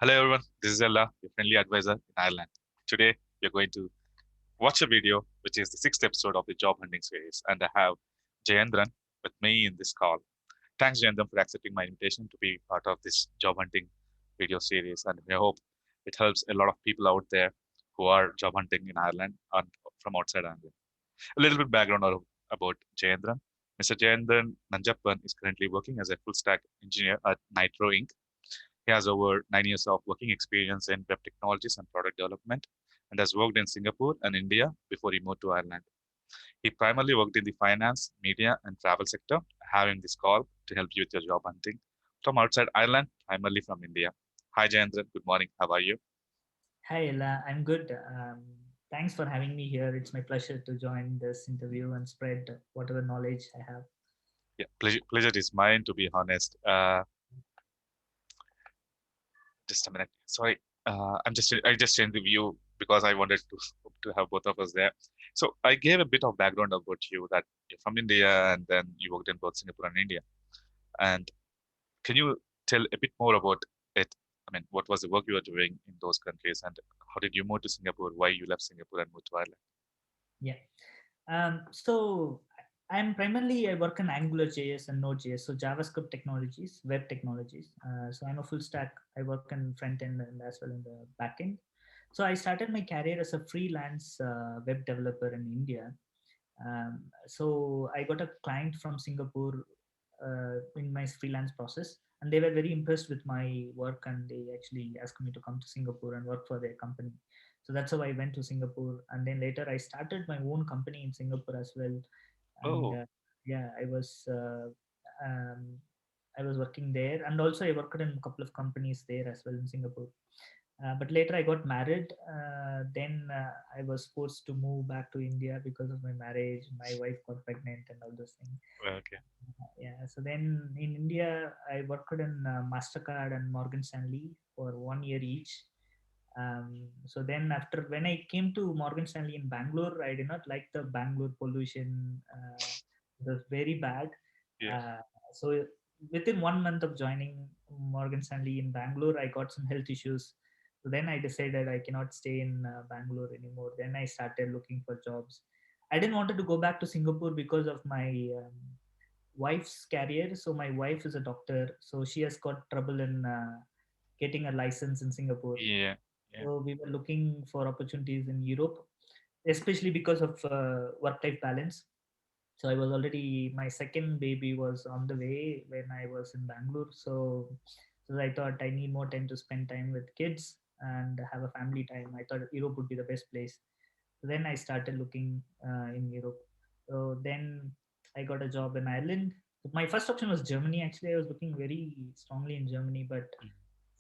Hello everyone, this is Ella, your friendly advisor in Ireland. Today we're going to watch a video which is the sixth episode of the job hunting series, and I have Jeyenthaaran with me in this call. Thanks Jeyenthaaran for accepting my invitation to be part of this job hunting video series, and I hope it helps a lot of people out there who are job hunting in Ireland and from outside Ireland. A little bit background about Jeyenthaaran. Mr. Jeyenthaaran Nanjappan is currently working as a full stack engineer at Nitro Inc. He has over 9 years of working experience in web technologies and product development and has worked in Singapore and India before he moved to Ireland. He primarily worked in the finance, media, and travel sector, having this call to help you with your job hunting from outside Ireland, primarily from India. Hi, Jayendran. Good morning. How are you? Hi, Ella. I'm good. Thanks for having me here. It's my pleasure to join this interview and spread whatever knowledge I have. Yeah, pleasure is mine, to be honest. Just a minute. Sorry. I just changed the view because I wanted to have both of us there. So I gave a bit of background about you that you're from India and then you worked in both Singapore and India. And can you tell a bit more about it? I mean, what was the work you were doing in those countries, and how did you move to Singapore? Why you left Singapore and moved to Ireland? Yeah. So I'm primarily I work in Angular JS and Node.js, so JavaScript technologies, web technologies. So I'm a full stack. I work in front end and as well in the back end. So I started my career as a freelance web developer in India. So I got a client from Singapore in my freelance process, and they were very impressed with my work, and they actually asked me to come to Singapore and work for their company. So that's how I went to Singapore, and then later I started my own company in Singapore as well. And Oh, yeah, um, I was working there, and also I worked in a couple of companies there as well in Singapore. But later I got married. Then I was forced to move back to India because of my marriage. My wife got pregnant and all those things. okay. Yeah. So then in India, I worked in Mastercard and Morgan Stanley for 1 year each. So then after when I came to Morgan Stanley in Bangalore, I did not like the Bangalore pollution. It was very bad. Yeah. Uh, so within 1 month of joining Morgan Stanley in Bangalore, I got some health issues. So then I decided I cannot stay in Bangalore anymore. Then I started looking for jobs. I didn't wanted to go back to Singapore because of my wife's career. So my wife is a doctor, so she has got trouble in getting a license in Singapore. Yeah. Yeah. So we were looking for opportunities in Europe, especially because of work-life balance. So I was already my second baby was on the way when I was in Bangalore. So I thought I need more time to spend time with kids and have a family time. I thought Europe would be the best place. So then I started looking in Europe. So then I got a job in Ireland. My first option was Germany. Actually, I was looking very strongly in Germany, but Mm.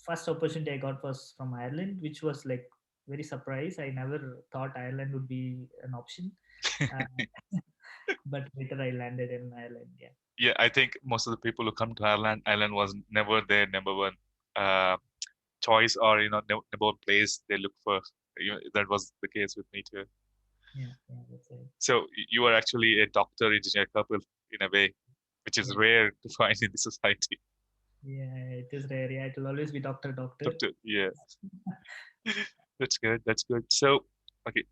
first opportunity I got was from Ireland, which was like very surprised. I never thought Ireland would be an option, uh, but later I landed in Ireland. Yeah. Yeah, I think most of the people who come to Ireland, Ireland was never their number one uh, choice, or number one place they look for. That was the case with me too. Yeah, yeah, that's right. So you are actually a doctor engineer couple in a way, which is Yeah, rare to find in the society. yeah, it is rare. Yeah, it will always be doctor, doctor. Doctor, yeah, that's good. That's good. So, okay,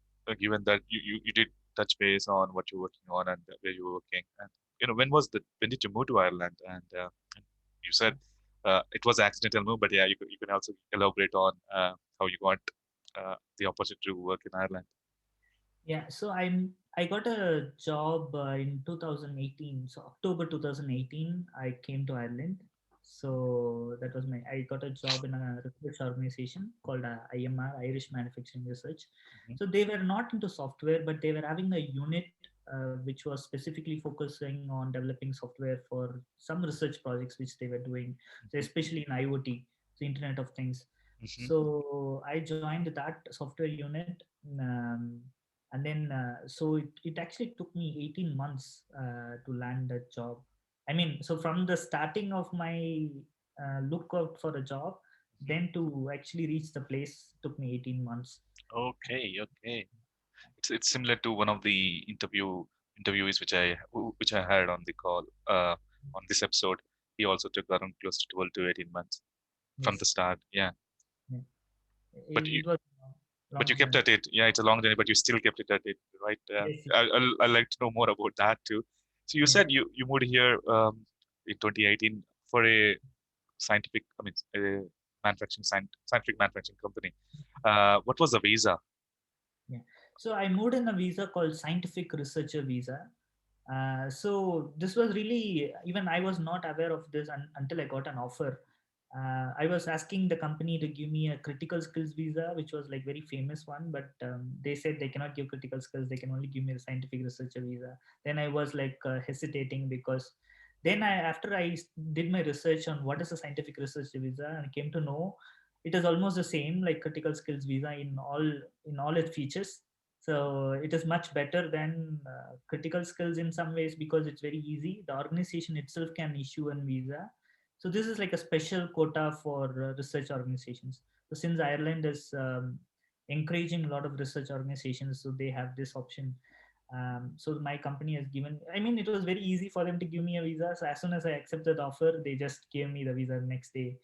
given that you did touch base on what you're working on and where you were working, and when did you move to Ireland? And you said it was an accidental move, but yeah, you can also elaborate on how you got the opportunity to work in Ireland. Yeah, so I got a job in 2018. So October 2018, I came to Ireland. So that was my I got a job in a research organization called IMR, Irish Manufacturing Research. Hmm. So they were not into software, but they were having a unit which was specifically focusing on developing software for some research projects which they were doing. So especially in IoT, so Internet of Things. Hmm. So I joined that software unit. Um, and then so it actually took me 18 months to land a job. I mean, so from the starting of my look out for a job, then to actually reach the place took me 18 months. Okay, okay. It's similar to one of the interviewees which I had on the call on this episode. He also took around close to 12 to 18 months from the Yes. start. Yeah. but you It was a but you long kept journey. at it. Yeah, it's a long journey, but you still kept it at it, right? Yes, yes, I'd like to know more about that too. So you yeah. said you moved here in 2018 for a scientific, I mean, a scientific manufacturing company. What was the visa? Yeah. So I moved in a visa called Scientific Researcher Visa. So this was really, even I was not aware of this until I got an offer. I was asking the company to give me a critical skills visa, which was like very famous one, but they said they cannot give critical skills. They can only give me a scientific researcher visa. Then I was like hesitating because then after did my research on what is a scientific researcher visa and came to know it is almost the same like critical skills visa in all its features. So it is much better than critical skills in some ways because it's very easy. The organization itself can issue a visa. So this is like a special quota for research organizations. So since Ireland is encouraging a lot of research organizations, so they have this option. So my company has given. I mean, it was very easy for them to give me a visa. So as soon as I accepted the offer, they just gave me the visa the next day,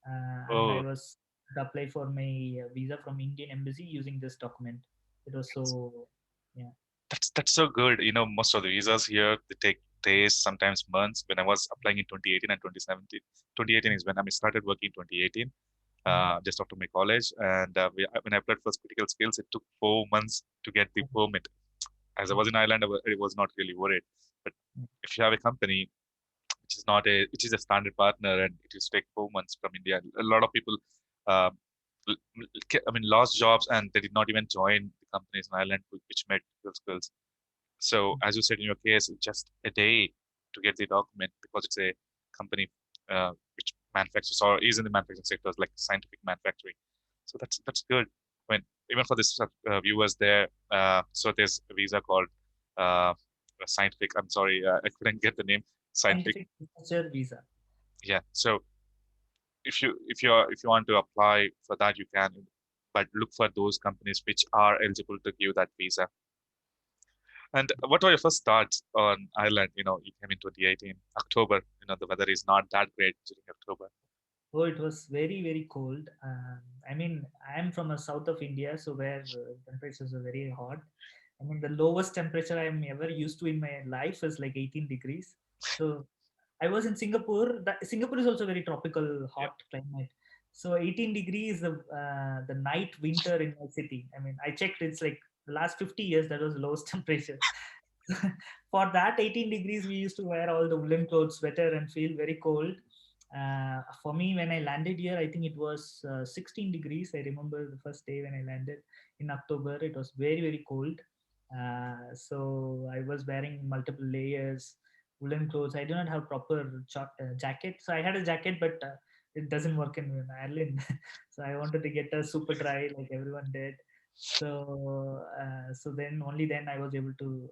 and I Oh, was to apply for my visa from Indian embassy using this document. It was so, yeah, that's so good. You know, most of the visas here they take days, sometimes months. When I was applying in 2018 and 2017, 2018 is when I started working in 2018, yeah, just after my college. And when I applied for critical skills, it took 4 months to get the permit. As I was yeah, in Ireland, I was not really worried. But if you have a company which is not a which is a standard partner and it will take 4 months from India, a lot of people, uh, I mean, lost jobs and they did not even join the companies in Ireland which made critical skills. So as you said in your case, it's just a day to get the document because it's a company which manufactures or is in the manufacturing sectors like scientific manufacturing. So that's good. I mean, even for this viewers there, so there's a visa called uh, scientific. I'm sorry, I couldn't get the name. Scientific. scientific researcher visa. Yeah. So if you want to apply for that, you can, but look for those companies which are eligible to give that visa. And what were your first thoughts on Ireland? You came in 2018, October. The weather is not that great during October. Oh, it was very, very cold. I mean, I'm from a south of India, so where temperatures are very hot. I mean, the lowest temperature I'm ever used to in my life is like 18 degrees. So I was in Singapore. Singapore is also very tropical, Yeah. hot climate. So 18 degrees, the night winter in my city. I mean, I checked. It's like the last 50 years that was the lowest temperature. For that 18 degrees, we used to wear all the woolen clothes, sweater, and feel very cold. For me, when I landed here, I think it was 16 degrees. I remember the first day when I landed in October. It was very, very cold. So I was wearing multiple layers, woolen clothes. I do not have proper jacket. So I had a jacket, but it doesn't work in Ireland. So I wanted to get a super dry like everyone did. So then only then I was able to.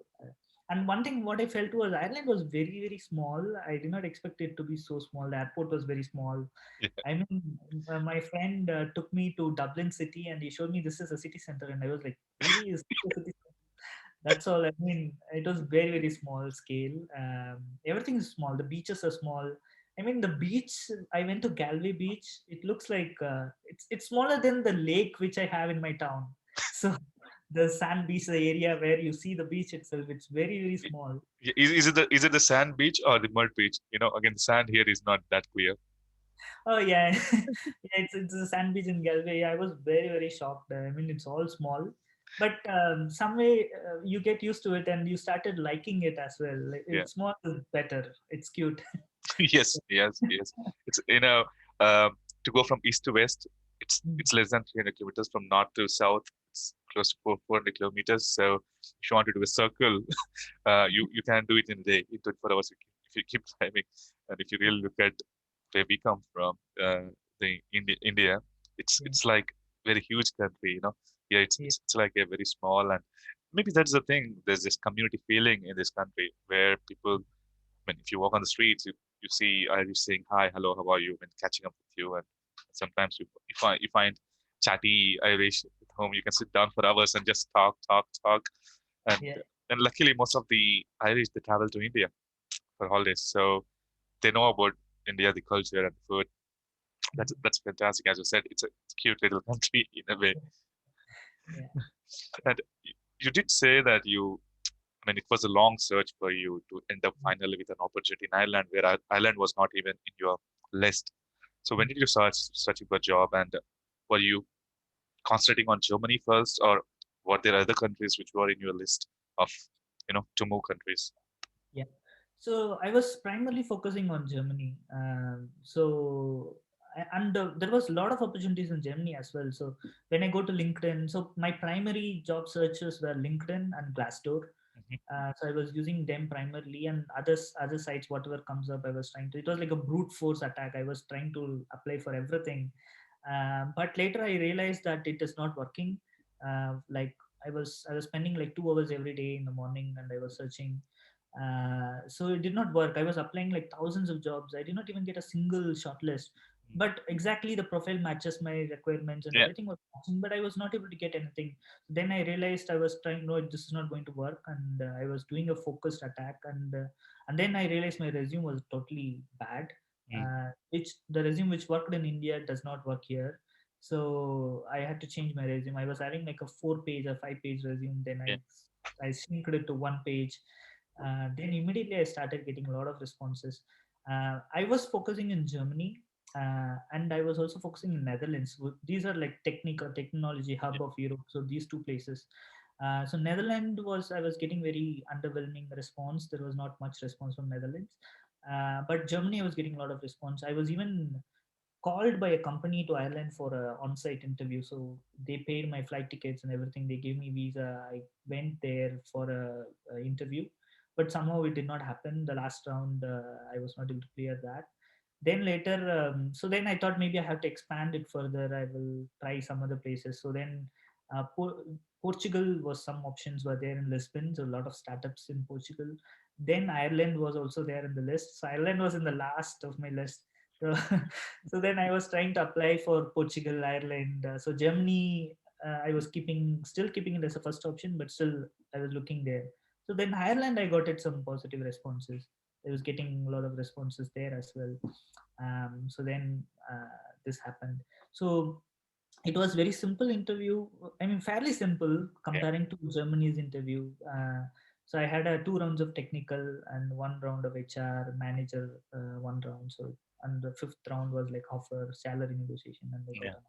And one thing what I felt was Ireland was very, very small. I did not expect it to be so small. The airport was very small. Yeah. I mean, my friend took me to Dublin city and he showed me this is a city center, and I was like, really, is this a city center? That's all. I mean, it was very, very small scale. Everything is small. The beaches are small. I mean, the beach. I went to Galway Beach. It looks like it's smaller than the lake which I have in my town. So the sand beach, the area where you see the beach itself, it's very, very small. Is it the sand beach or the mud beach? Again, the sand here is not that clear. Oh yeah, yeah. It's a sand beach in Galway. I was very, very shocked. I mean, it's all small, but some way you get used to it and you started liking it as well. Like, Yeah. it's small is better. It's cute. Yes, yes, yes. It's um, to go from east to west. It's Mm. it's less than 300 kilometers. From north to south, it's close to 400 kilometers. So if you want to do a circle, you can do it in a day, in 24 hours if you keep driving. And if you Yeah, really look at where we come from, the India, it's yeah, it's like very huge country. Yeah, it's, yeah, it's it's like a very small, and maybe that's the thing. There's this community feeling in this country where people, I mean, if you walk on the streets, you see Irish saying hi, hello, how are you, and catching up with you. And sometimes you find chatty Irish at home. You can sit down for hours and just talk, talk, talk. And yeah, and luckily, most of the Irish they travel to India for holidays, so they know about India, the culture and the food. That's fantastic. As you said, it's a cute little country in a way. Yeah. And you did say that I mean, it was a long search for you to end up finally with an opportunity in Ireland, where Ireland was not even in your list. So when did you start searching for a job, and were you concentrating on Germany first, or were there other countries which were in your list of, to move countries? Yeah. So I was primarily focusing on Germany. There was a lot of opportunities in Germany as well. So when I go to LinkedIn, so my primary job searches were LinkedIn and Glassdoor. Mhm. So I was using them primarily, and other sites, whatever comes up, I was trying to. It was like a brute force attack. I was trying to apply for everything, but later I realized that it is not working. Like I was spending like 2 hours every day in the morning, and I was searching. So it did not work. I was applying like thousands of jobs. I did not even get a single shortlist. But exactly the profile matches my requirements and Yeah. everything was matching, but I was not able to get anything. Then I realized I was trying, no, this is not going to work, and I was doing a focused attack, and then I realized my resume was totally bad. Mm. Which the resume which worked in India does not work here. So I had to change my resume. I was having like a 4 page or 5 page resume. Then Yeah. I synced it to 1 page. Then immediately I started getting a lot of responses. I was focusing in Germany, and I was also focusing in Netherlands. These are like technology hub Yeah. of Europe. So these two places. So Netherlands was I was getting very underwhelming response. There was not much response from Netherlands, but Germany I was getting a lot of response. I was even called by a company to Ireland for a on-site interview. So they paid my flight tickets and everything. They gave me visa. I went there for a interview, but somehow it did not happen. The last round, I was not able to clear that. Then later, so then I thought maybe I have to expand it further. I will try some other places. So then, Portugal was some options were there in Lisbon. So a lot of startups in Portugal. Then Ireland was also there in the list. So Ireland was in the last of my list. So, so then I was trying to apply for Portugal, Ireland. So Germany, I was still keeping it as a first option, but still I was looking there. So then Ireland, I got it some positive responses. I was getting a lot of responses there as well. So then this happened. So it was very simple interview. I mean, fairly simple Yeah. comparing to Germany's interview. So I had 2 rounds of technical and 1 round of HR manager, 1 round. So and the fifth round was like offer salary negotiation, and I got Yeah. an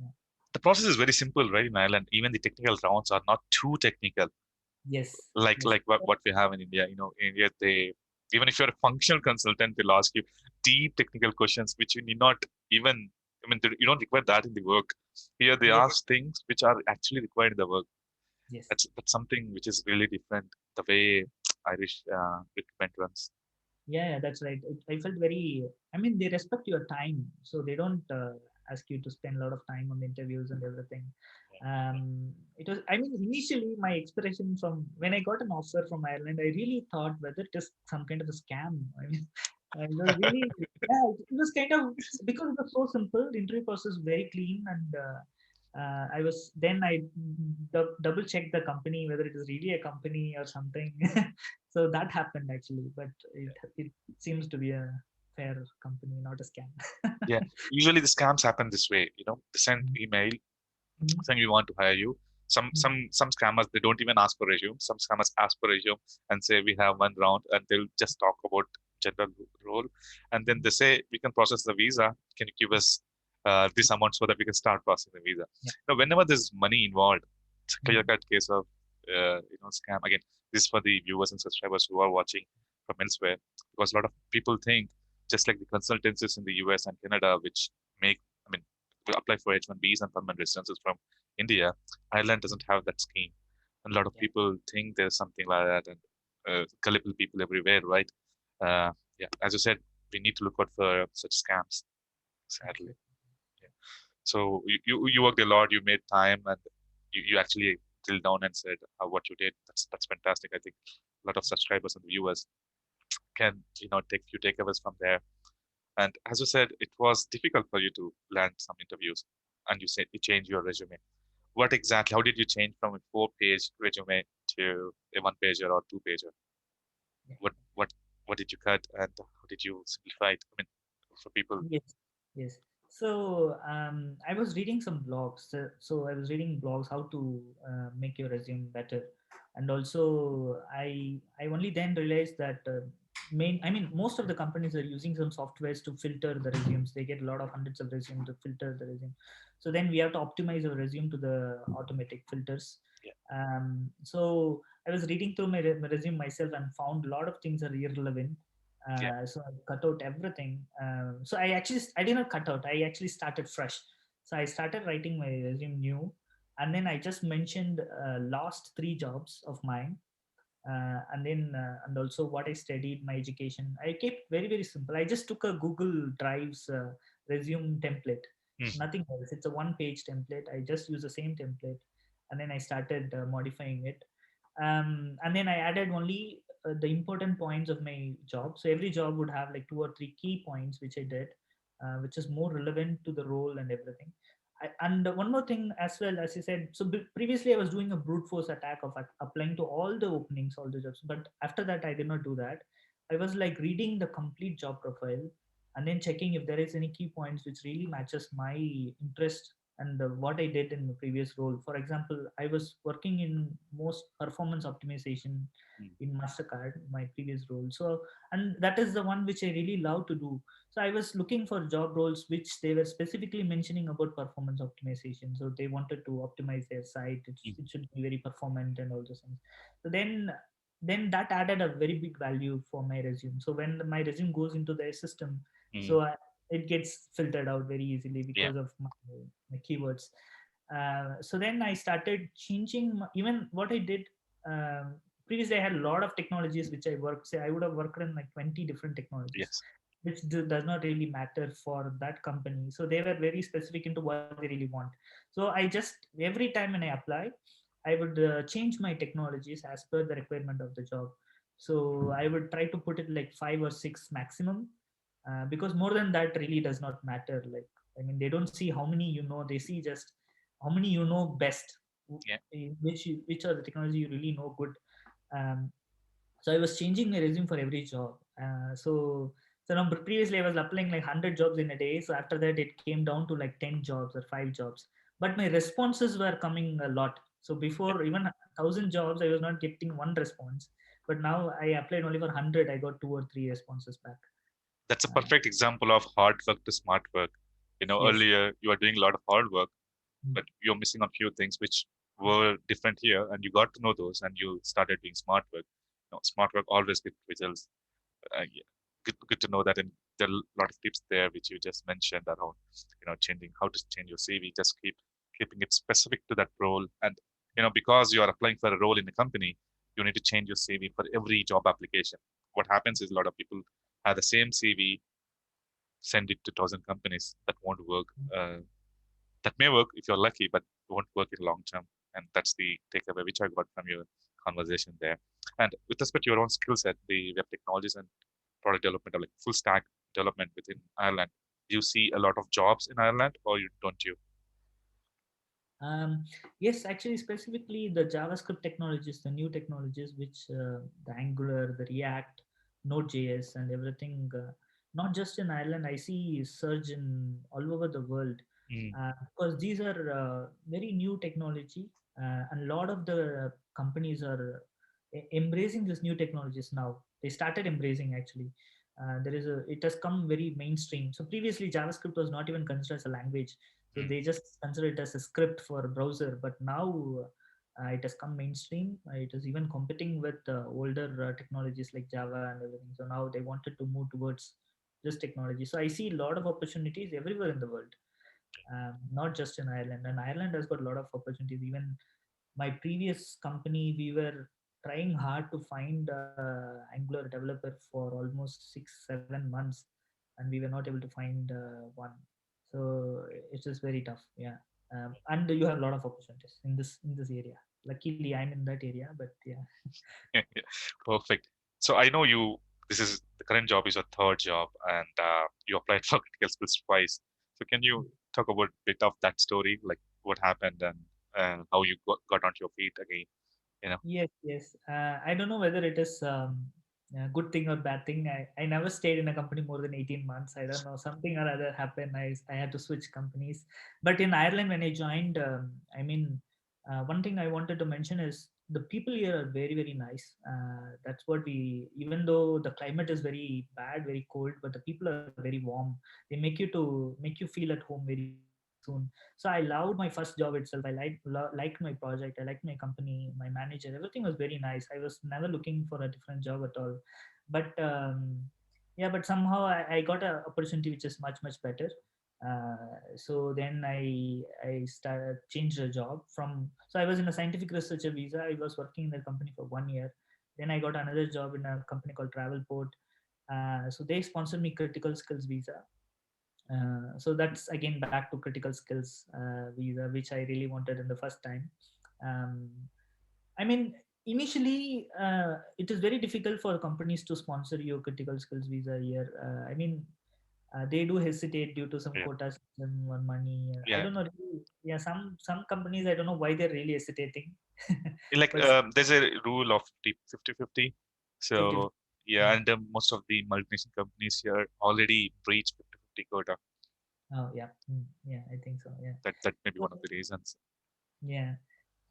offer. The process is very simple, right? In Ireland, even the technical rounds are not too technical, Yeah. Yes, like yes, what we have in India. In India, they even if you're a functional consultant, they'll ask you deep technical questions which you need not even. I mean, you don't require that in the work. Here, they yes, ask things which are actually required in the work. yes. That's something which is really different. The way Irish recruitment runs. Yeah, that's right. I felt very. I mean, they respect your time, so they don't ask you to spend a lot of time on the interviews and everything. It was. I mean, initially my expression from when I got an offer from Ireland, I really thought whether it is some kind of a scam. I mean, it was really. Yeah, it was kind of because it was so simple. The interview process was very clean, and I was then I double checked the company whether it is really a company or something. So that happened actually, but it seems to be a fair company, not a scam. Yeah, usually the scams happen this way. They send Mm, email mm, saying we want to hire you. Some mm. some some scammers, they don't even ask for resume. Some scammers ask for resume and say we have one round, and they'll just talk about general role, and then they say we can process the visa. Can you give us this amount so that we can start processing the visa? Yeah. Whenever there's money involved, it's a clear Mm, cut case of scam. Again, this is for the viewers and subscribers who are watching from elsewhere, because a lot of people think just like the consultancies in the US and Canada, which make I mean to apply for H1Bs and permanent residences from India, Ireland doesn't have that scheme. And a lot of yeah. people think there's something like that, and gullible people everywhere, right? Uh, yeah, as you said, we need to look out for such scams, sadly. Absolutely. Yeah. So you worked a lot, you made time, and you actually drilled down and said what you did. That's fantastic. I think a lot of subscribers and viewers can take few takeaways from there. And as you said, it was difficult for you to land some interviews, and you said you changed your resume. What exactly? How did you change from a 4 page resume to a 1 pager or 2 pager? Yeah. What what what did you cut, and how did you simplify it? I mean, for people. Yes. Yes. So I was reading some blogs. So I was reading blogs how to make your resume better, and also I only then realized that I mean most of the companies are using some softwares to filter the resumes. They get a lot of hundreds of resumes to filter the resume. So then we have to optimize our resume to the automatic filters. Yeah. So I was reading through my resume myself and found a lot of things are irrelevant. Yeah. So I cut out everything. So I did not cut out. I actually started fresh. So I started writing my resume new, and then I just mentioned last three jobs of mine, and also what I studied, my education. I kept very simple. I just took a Google Drive's resume template, Mm. nothing else. It's a one-page template. I just use the same template, and then I started modifying it. And then I added only the important points of my job. So every job would have like two or three key points which I did, which is more relevant to the role and everything. And one more thing as well, as you said, so previously I was doing a brute force attack of applying to all the openings, all the jobs. But after that, I did not do that. I was like reading the complete job profile and then checking if there is any key points which really matches my interest and what I did in the previous role. For example, I was working in most performance optimization Mm. in Mastercard, my previous role. So, and that is the one which I really love to do. So I was looking for job roles which they were specifically mentioning about performance optimization. So they wanted to optimize their site. Mm. It should be very performant and all those things. So then that added a very big value for my resume. So when my resume goes into their system, Mm. so it gets filtered out very easily Yeah. because of my keywords. So then I started changing even what I did. Um, Previously, I had a lot of technologies which I worked. Say I would have worked in like 20 different technologies, Yes. which does not really matter for that company. So they were very specific into what they really want. So I just every time when I apply, I would change my technologies as per the requirement of the job. So I would try to put it like five or six maximum, because more than that really does not matter. Like I mean, they don't see how many you know; they see just how many you know best, Yeah. which are the technology you really know good. So I was changing my resume for every job. So now previously I was applying like 100 jobs in a day. So after that it came down to like 10 jobs or 5 jobs. But my responses were coming a lot. So Yeah. before even 1,000 jobs, I was not getting one response. But now I applied only for 100. I got two or three responses back. That's a Uh, perfect example of hard work to smart work. yes. Earlier you are doing a lot of hard work, Mm. but you're missing on few things which were different here, and you got to know those, and you started doing smart work. Smart work always get results. Yeah. Good to know that, and there are a lot of tips there which you just mentioned around, changing how to change your CV. Just keeping it specific to that role, and because you are applying for a role in a company, you need to change your CV for every job application. What happens is a lot of people have the same CV, send it to 1,000 companies. That won't work. That may work if you're lucky, but won't work in long term. And that's the takeaway which I got from your conversation there. And with respect to your own skill set, the web technologies and product development, or like full stack development within Ireland, do you see a lot of jobs in Ireland, or you don't you? Um, yes, actually, specifically the JavaScript technologies, the new technologies, which the Angular, the React, Node.js, and everything. Not just in Ireland, I see surge in all over the world, Mm. because these are very new technology, and a lot of the companies are embracing these new technologies now. They started embracing actually. It has come very mainstream. So previously, JavaScript was not even considered as a language, so Mm. they just consider it as a script for a browser. But now it has come mainstream. It is even competing with older technologies like Java and everything. So now they wanted to move towards this technology. So I see a lot of opportunities everywhere in the world, not just in Ireland. And Ireland has got a lot of opportunities. Even my previous company, we were trying hard to find Angular developer for almost 6 7 months, and we were not able to find one. So it is very tough. Yeah. And you have a lot of opportunities in this area. Luckily I'm in that area, but yeah. Perfect. So I know you. This is the current job is your third job, and you applied for critical skills twice. So can you talk about a bit of that story, like what happened and how you got onto your feet again? You know. Yes, yes. I don't know whether it is. Good thing or bad thing, I never stayed in a company more than 18 months. I don't know, something or other happened. I had to switch companies. But in Ireland, when I joined, one thing I wanted to mention is the people here are very, very nice. That's what even though the climate is very bad, very cold, but the people are very warm. They make you feel at home very soon. So I loved my first job itself. I liked my project. I liked my company, my manager. Everything was very nice. I was never looking for a different job at all. But yeah, but somehow I got an opportunity which is much better. So then I started changed the job from. So I was in a scientific researcher visa. I was working in the company for 1 year. Then I got another job in a company called Travelport. So they sponsored me critical skills visa. So that's again back to critical skills visa, which I really wanted in the first time. Um, I mean, initially, it is very difficult for companies to sponsor your critical skills visa here. They do hesitate due to some Yeah. quota system or money. I Yeah. don't know. Yeah, some companies I don't know why they're really hesitating, Like but there's a rule of 50-50. 50. So yeah, and most of the multinational companies here already breach 50-50 quota. Oh yeah, yeah, I think so. Yeah. That may be So, one of the reasons. yeah.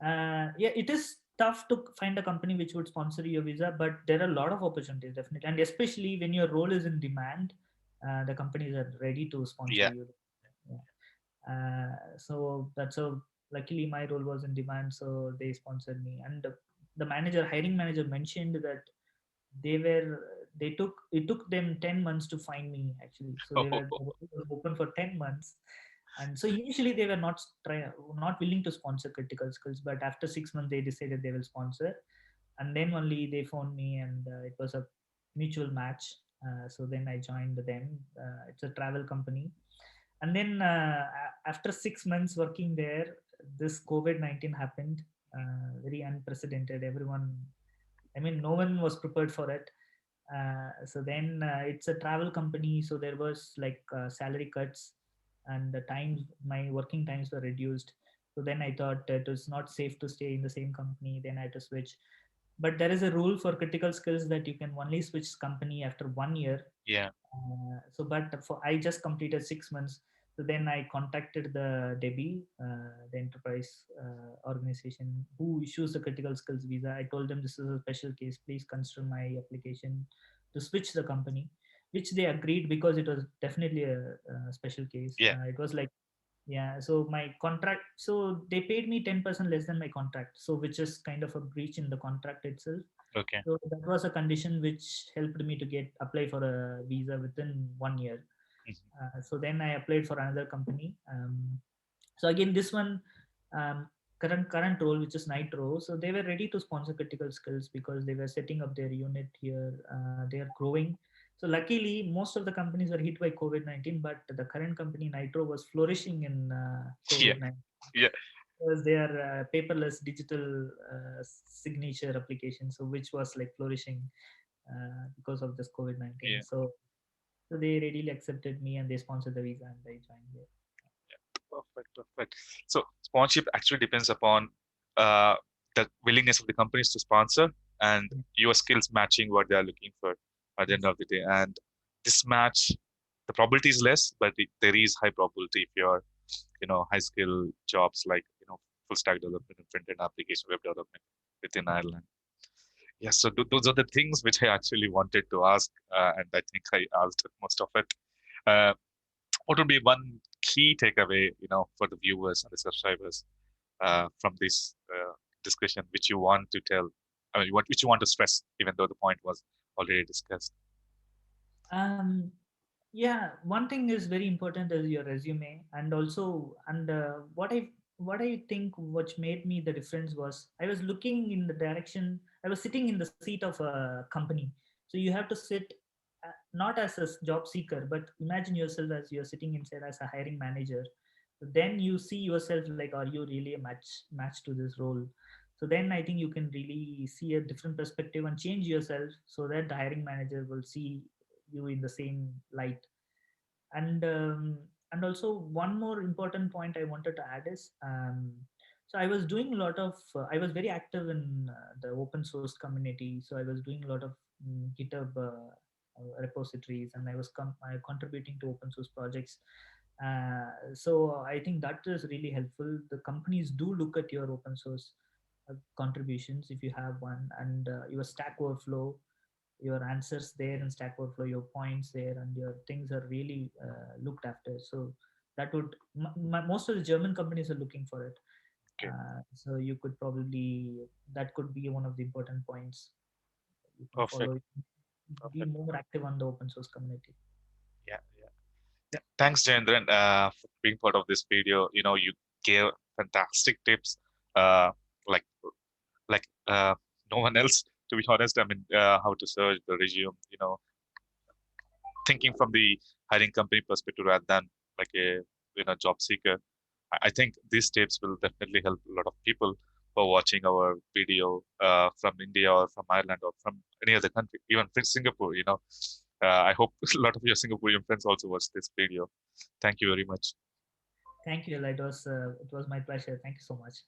Yeah, it is tough to find a company which would sponsor your visa, but there are a lot of opportunities definitely, and especially when your role is in demand, the companies are ready to sponsor Yeah. you. Yeah. So that's so luckily my role was in demand, so they sponsored me. And the hiring manager mentioned that they were they took it took them 10 months to find me actually. So they were open for 10 months, and so initially they were not willing to sponsor critical skills, but after 6 months they decided they will sponsor, and then only they phoned me, and it was a mutual match. So then I joined them. It's a travel company, and then after 6 months working there, this COVID-19 happened. Very unprecedented. Everyone, I mean, no one was prepared for it. So then it's a travel company, so there was like salary cuts, and the times my working times were reduced. So then I thought it was not safe to stay in the same company. Then I had to switch. But there is a rule for critical skills that you can only switch company after 1 year. Yeah. But for I just completed 6 months. So then I contacted the DEBI, the enterprise organization who issues the critical skills visa. I told them this is a special case. Please consider my application to switch the company, which they agreed because it was definitely a special case. Yeah. It was like, yeah. So my contract. So they paid me 10% less than my contract. So which is kind of a breach in the contract itself. Okay. So that was a condition which helped me to get apply for a visa within 1 year. Mhm. So then I applied for another company. So again, this one current role, which is Nitro. So they were ready to sponsor critical skills because they were setting up their unit here. They are growing. So luckily, most of the companies were hit by COVID-19, but the current company Nitro was flourishing in Yeah. COVID-19 Yeah. because they are paperless digital signature application, so which was like flourishing because of this COVID-19. Yeah. So they readily accepted me and they sponsored the visa and I joined there. Perfect. Perfect. So sponsorship actually depends upon uh, the willingness of the companies to sponsor and Yeah. your skills matching what they are looking for at the end Yes. of the day. And this match, the probability is less, but there is high probability if you're, high skill jobs like, full stack development and front end application web development within Ireland. Yes, so those are the things which I actually wanted to ask, and I think I asked most of it. Uh, what would be one key takeaway, for the viewers and the subscribers from this discussion, which you want to tell, I mean, which you want to stress, even though the point was already discussed? Um, yeah, one thing is very important is your resume, and also, and what I think what made me the difference was I was looking in the direction. I was sitting in the seat of a company, so you have to sit not as a job seeker, but imagine yourself as you're sitting inside as a hiring manager. Then you see yourself like, are you really a match to this role? So then I think you can really see a different perspective and change yourself so that the hiring manager will see you in the same light. And also one more important point I wanted to add is, so I was doing a lot of I was very active in the open source community, so I was doing a lot of GitHub repositories, and I was contributing to open source projects. So I think that is really helpful. The companies do look at your open source contributions if you have one, and your Stack Overflow, your answers there in Stack Overflow, your points there, and your things are really looked after. So that would most of the German companies are looking for it. Okay, So you could probably, that could be one of the important points. You can perfect, follow it, be perfect. more active on the open source community. Yeah, yeah, yeah. Thanks, Jayendran, for being part of this video. You gave fantastic tips, uh, like no one else, to be honest. I mean, how to search the resume. Thinking from the hiring company perspective rather than like a job seeker. I think these tips will definitely help a lot of people who are watching our video from India or from Ireland or from any other country, even from Singapore. I hope a lot of your Singaporean friends also watch this video. Thank you very much. Thank you, Ella. It was my pleasure. Thank you so much.